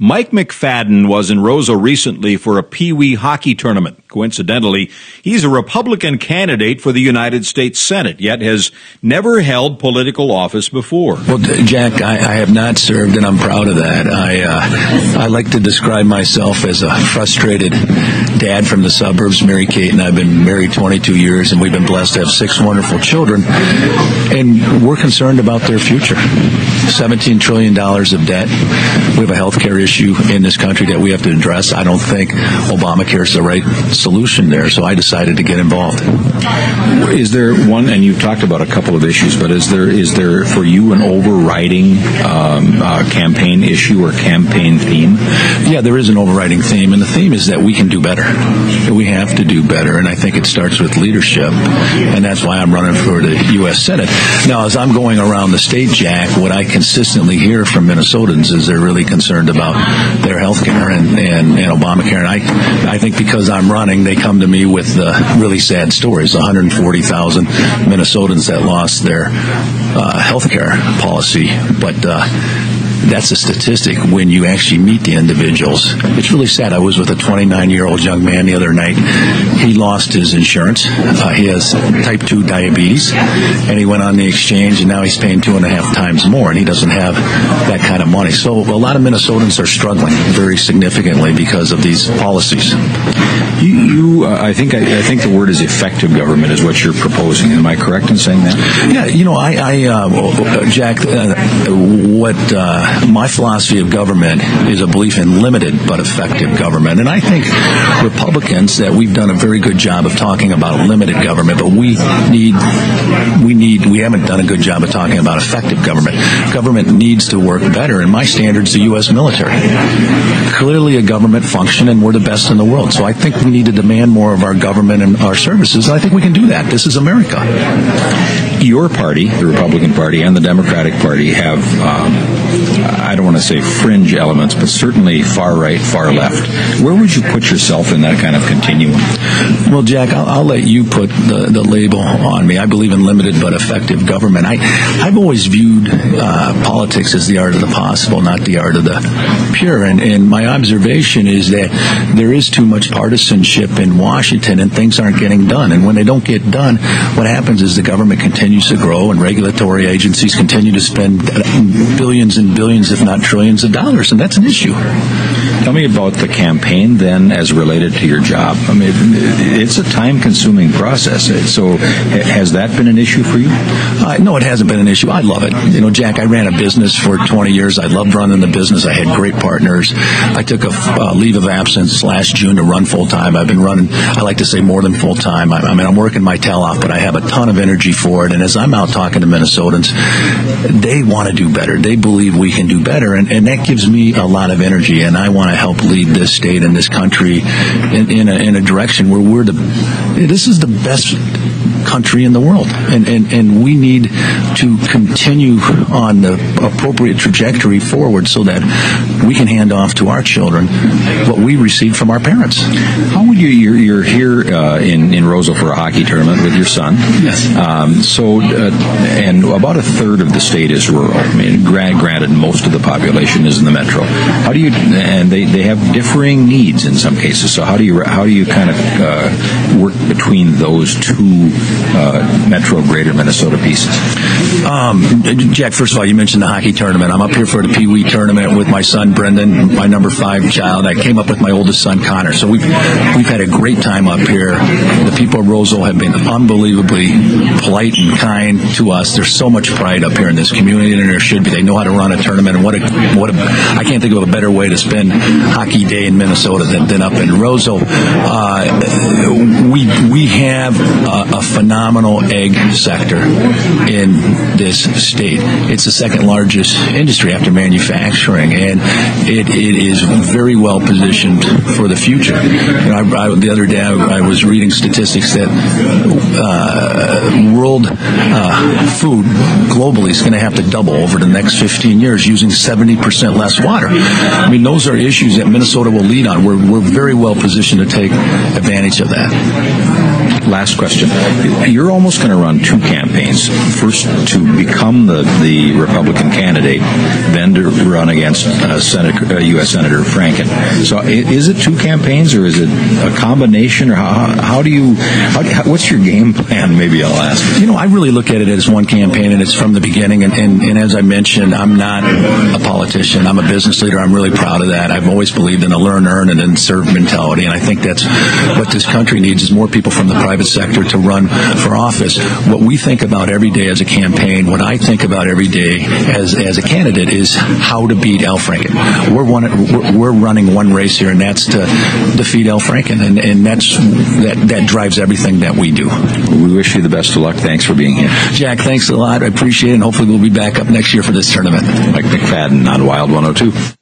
Mike McFadden was in Roseau recently for a Pee Wee hockey tournament. Coincidentally, he's a Republican candidate for the United States Senate, yet has never held political office before. Well, Jack, I have not served, and I'm proud of that. I like to describe myself as a frustrated dad from the suburbs. Mary Kate and I have been married 22 years, and we've been blessed to have 6 wonderful children, and we're concerned about their future. $17 trillion of debt. We have a health care issue in this country that we have to address. I don't think Obamacare is the right solution there, so I decided to get involved. Is there one, and you've talked about a couple of issues, but is there for you an overriding campaign issue or campaign theme? Yeah, there is an overriding theme, and the theme is that we can do better. We have to do better, and I think it starts with leadership, and that's why I'm running for the U.S. Senate. Now, as I'm going around the state, Jack, what I consistently hear from Minnesotans is they're really concerned about their health care and Obamacare, and I think because I'm running, they come to me with really sad stories. 140,000 Minnesotans that lost their health care policy, but that's a statistic when you actually meet the individuals. It's really sad. I was with a 29-year-old young man the other night. He lost his insurance. He has type 2 diabetes, and he went on the exchange, and now he's paying 2.5 times more, and he doesn't have that kind of money. So a lot of Minnesotans are struggling very significantly because of these policies. I think the word is effective government is what you're proposing. Am I correct in saying that? Yeah, Jack, my philosophy of government is a belief in limited but effective government. And I think Republicans, that we've done a very good job of talking about limited government, but we haven't done a good job of talking about effective government. Government needs to work better, and my standard's the U.S. military. Clearly a government function, and we're the best in the world. So I think we need to demand more of our government and our services, and I think we can do that. This is America. Your party, the Republican Party, and the Democratic Party have, I don't want to say fringe elements, but certainly far right, far left. Where would you put yourself in that kind of continuum? Well, Jack, I'll let you put the label on me. I believe in limited but effective government. I've always viewed politics as the art of the possible, not the art of the pure. And my observation is that there is too much partisanship in Washington, and things aren't getting done. And when they don't get done, what happens is the government continues to grow, and regulatory agencies continue to spend billions and billions, if not trillions of dollars, and that's an issue. Tell me about the campaign then as related to your job. I mean, it's a time-consuming process. So has that been an issue for you? No, it hasn't been an issue. I love it. Jack, I ran a business for 20 years. I loved running the business. I had great partners. I took a leave of absence last June to run full-time. I've been running, I like to say, more than full-time. I'm working my tail off, but I have a ton of energy for it. And as I'm out talking to Minnesotans, they want to do better. They believe we can do better, and that gives me a lot of energy, and I want to help lead this state and this country in a direction where this is the best country in the world, and we need to continue on the appropriate trajectory forward so that we can hand off to our children what we received from our parents. How would you're here in Roseau for a hockey tournament with your son? Yes. And about a third of the state is rural. I mean, granted, most of the population is in the metro. How do you? And they have differing needs in some cases. So how do you kind of work between those two metro greater Minnesota pieces? Jack, first of all, you mentioned the hockey tournament. I'm up here for the Pee Wee tournament with my son Brendan, my number 5 child. I came up with my oldest son Connor. So we've had a great time up here. The people of Roseau have been unbelievably polite and kind to us. There's so much pride up here in this community, and there should be. They know how to run a tournament, and I can't think of a better way to spend Hockey Day in Minnesota than up in Roseau. We have a phenomenal egg sector in this state. It's the second largest industry after manufacturing, and it is very well positioned for the future. The other day I was reading statistics that world food globally is going to have to double over the next 15 years using 70% less water. I mean, those are issues that Minnesota will lead on. We're very well positioned to take advantage of that. last question. You're almost going to run two campaigns. First, to become the Republican candidate, then to run against U.S. Senator Franken. So is it two campaigns, or is it a combination, or what's your game plan, maybe I'll ask? I really look at it as one campaign, and it's from the beginning. And as I mentioned, I'm not a politician. I'm a business leader. I'm really proud of that. I've always believed in a learn, earn, and then serve mentality. And I think that's what this country needs, is more people from the private sector to run for office. What we think about every day as a campaign, what I think about every day as a candidate, is how to beat Al Franken. We're running one race here, and that's to defeat Al Franken. And that drives everything that we do. We wish you the best of luck. Thanks for being here. Jack, thanks a lot. I appreciate it, and hopefully we'll be back up next year for this tournament. Mike McFadden on Wild 102.